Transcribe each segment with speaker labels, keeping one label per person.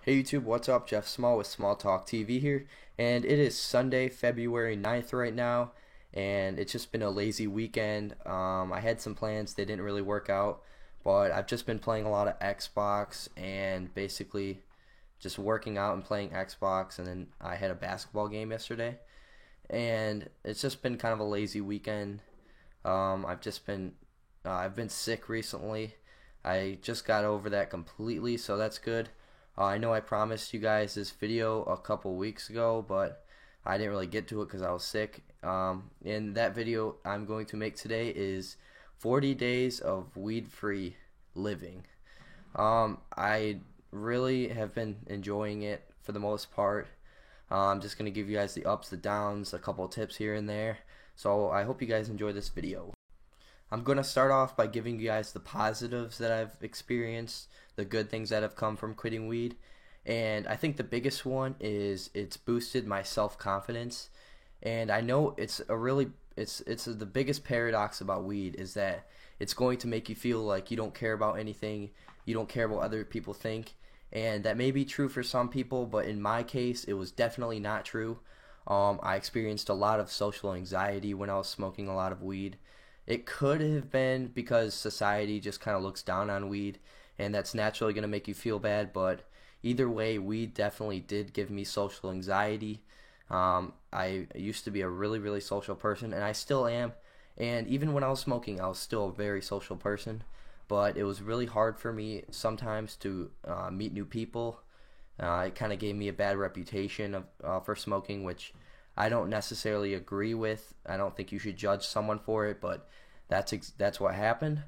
Speaker 1: Hey YouTube, what's up? Jeff Small with Small Talk TV here, and it is Sunday, February 9th right now, and it's just been a lazy weekend. I had some plans, they didn't really work out, but I've just been playing a lot of Xbox and basically just working out and playing Xbox, and then I had a basketball game yesterday, and it's just been kind of a lazy weekend. I've been sick recently. I just got over that completely, so that's good. I know I promised you guys this video a couple weeks ago, but I didn't really get to it because I was sick. And that video I'm going to make today is 40 days of weed-free living. I really have been enjoying it for the most part. I'm just going to give you guys the ups, the downs, a couple tips here and there. So I hope you guys enjoy this video. I'm going to start off by giving you guys the positives that I've experienced, the good things that have come from quitting weed. And I think the biggest one is it's boosted my self-confidence. And I know it's the biggest paradox about weed is that it's going to make you feel like you don't care about anything, you don't care what other people think. And that may be true for some people, but in my case, it was definitely not true. I experienced a lot of social anxiety when I was smoking a lot of weed. It could have been because society just kind of looks down on weed, and that's naturally going to make you feel bad, but either way, weed definitely did give me social anxiety. I used to be a really social person, and I still am, and even when I was smoking, I was still a very social person, but it was really hard for me sometimes to meet new people. It kind of gave me a bad reputation for smoking, which I don't necessarily agree with. I don't think you should judge someone for it, but that's what happened.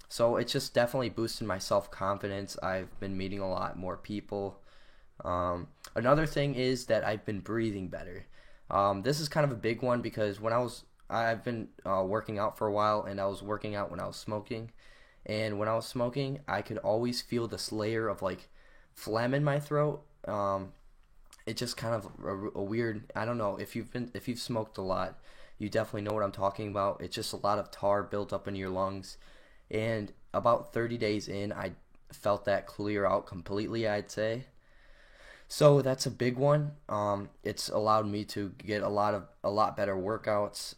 Speaker 1: So it's just definitely boosted my self-confidence. I've been meeting a lot more people. Another thing is that I've been breathing better. This is kind of a big one because I've been working out for a while, and I was working out when I was smoking. And when I was smoking, I could always feel this layer of like phlegm in my throat. It's just kind of a weird, I don't know, if you've smoked a lot, you definitely know what I'm talking about. It's just a lot of tar built up in your lungs, and about 30 days in, I felt that clear out completely, I'd say. So that's a big one. It's allowed me to get a lot better workouts,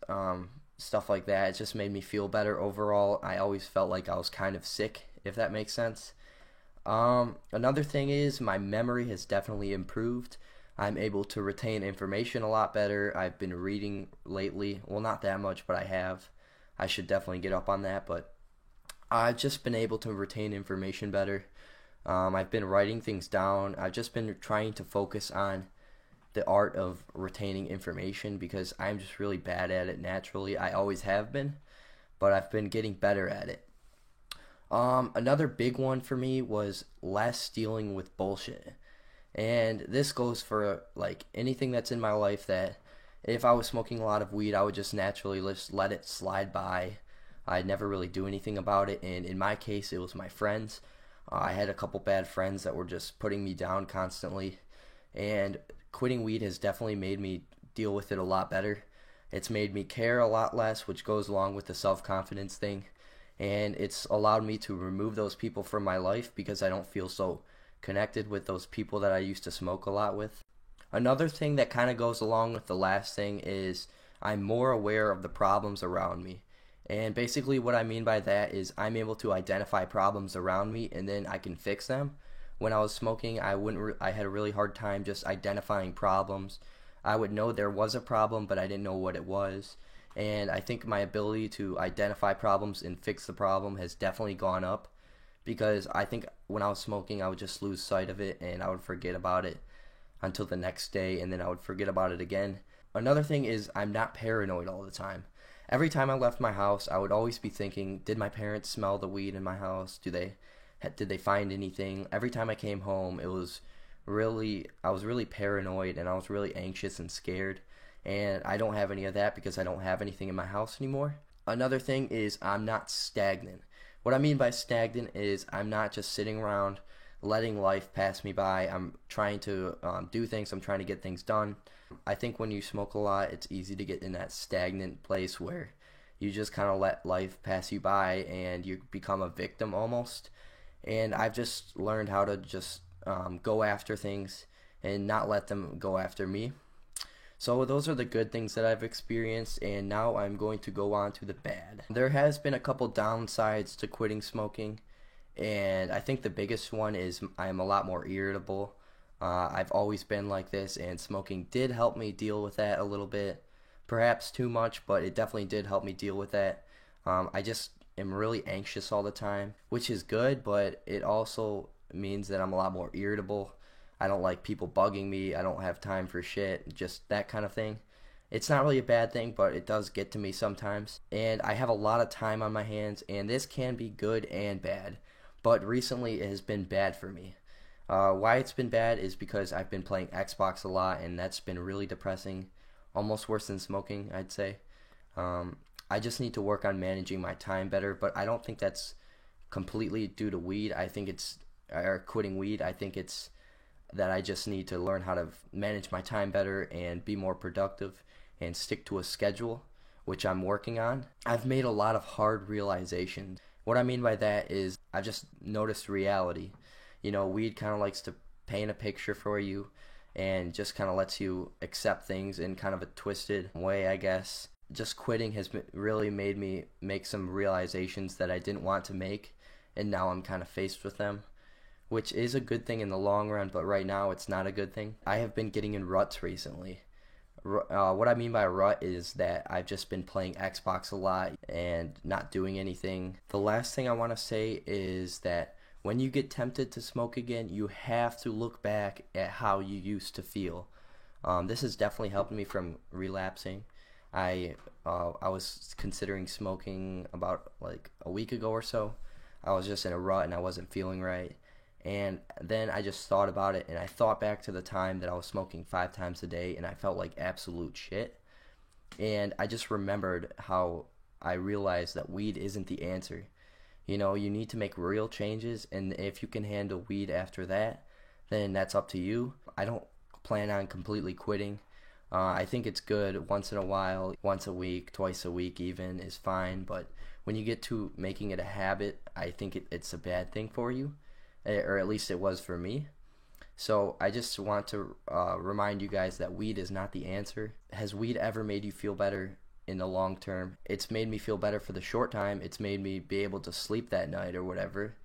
Speaker 1: stuff like that. It just made me feel better overall. I always felt like I was kind of sick, if that makes sense. Another thing is my memory has definitely improved. I'm able to retain information a lot better. I've been reading lately. Well, not that much, but I have. I should definitely get up on that, but I've just been able to retain information better. I've been writing things down. I've just been trying to focus on the art of retaining information because I'm just really bad at it naturally. I always have been, but I've been getting better at it. Another big one for me was less dealing with bullshit. And this goes for like anything that's in my life that if I was smoking a lot of weed, I would just naturally just let it slide by. I'd never really do anything about it. And in my case, it was my friends. I had a couple bad friends that were just putting me down constantly. And quitting weed has definitely made me deal with it a lot better. It's made me care a lot less, which goes along with the self-confidence thing. And it's allowed me to remove those people from my life because I don't feel so connected with those people that I used to smoke a lot with. Another thing that kind of goes along with the last thing is I'm more aware of the problems around me. And basically what I mean by that is I'm able to identify problems around me and then I can fix them. When I was smoking, I had a really hard time just identifying problems. I would know there was a problem, but I didn't know what it was. And I think my ability to identify problems and fix the problem has definitely gone up because I think when I was smoking, I would just lose sight of it and I would forget about it until the next day, and then I would forget about it again. Another thing is I'm not paranoid all the time. Every time I left my house, I would always be thinking, did my parents smell the weed in my house? Did they find anything? Every time I came home, I was really paranoid and I was really anxious and scared. And I don't have any of that because I don't have anything in my house anymore. Another thing is I'm not stagnant. What I mean by stagnant is I'm not just sitting around letting life pass me by. I'm trying to do things. I'm trying to get things done. I think when you smoke a lot, it's easy to get in that stagnant place where you just kind of let life pass you by and you become a victim almost. And I've just learned how to just go after things and not let them go after me. So those are the good things that I've experienced, and now I'm going to go on to the bad. There has been a couple downsides to quitting smoking, and I think the biggest one is I'm a lot more irritable. I've always been like this, and smoking did help me deal with that a little bit. Perhaps too much, but it definitely did help me deal with that. I just am really anxious all the time, which is good, but it also means that I'm a lot more irritable. I don't like people bugging me. I don't have time for shit, just that kind of thing. It's not really a bad thing, but it does get to me sometimes. And I have a lot of time on my hands, and this can be good and bad. But recently it has been bad for me. Why it's been bad is because I've been playing Xbox a lot, and that's been really depressing. Almost worse than smoking, I'd say. I just need to work on managing my time better, but I don't think that's completely due to weed. I think it's, or quitting weed, I think it's that I just need to learn how to manage my time better and be more productive and stick to a schedule, which I'm working on. I've made a lot of hard realizations. What I mean by that is I've just noticed reality. You know, weed kind of likes to paint a picture for you and just kind of lets you accept things in kind of a twisted way, I guess. Just quitting has really made me make some realizations that I didn't want to make, and now I'm kind of faced with them, which is a good thing in the long run, but right now it's not a good thing. I have been getting in ruts recently. What I mean by rut is that I've just been playing Xbox a lot and not doing anything. The last thing I want to say is that when you get tempted to smoke again, you have to look back at how you used to feel. This has definitely helped me from relapsing. I was considering smoking about like a week ago or so. I was just in a rut and I wasn't feeling right. And then I just thought about it, and I thought back to the time that I was smoking 5 times a day and I felt like absolute shit. And I just remembered how I realized that weed isn't the answer. You know, you need to make real changes, and if you can handle weed after that, then that's up to you. I don't plan on completely quitting. I think it's good once in a while, once a week, twice a week even is fine, but when you get to making it a habit, I think it's a bad thing for you, or at least it was for me. So I just want to remind you guys that weed is not the answer. Has weed ever made you feel better in the long term? It's made me feel better for the short time. It's made me be able to sleep that night or whatever,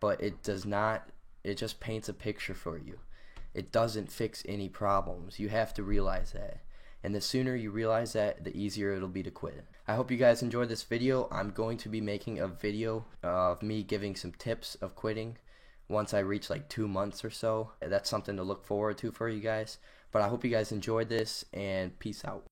Speaker 1: but it does not, it just paints a picture for you. It doesn't fix any problems. You have to realize that. And the sooner you realize that, the easier it'll be to quit. I hope you guys enjoyed this video. I'm going to be making a video of me giving some tips of quitting once I reach like 2 months or so. That's something to look forward to for you guys. But I hope you guys enjoyed this, and peace out.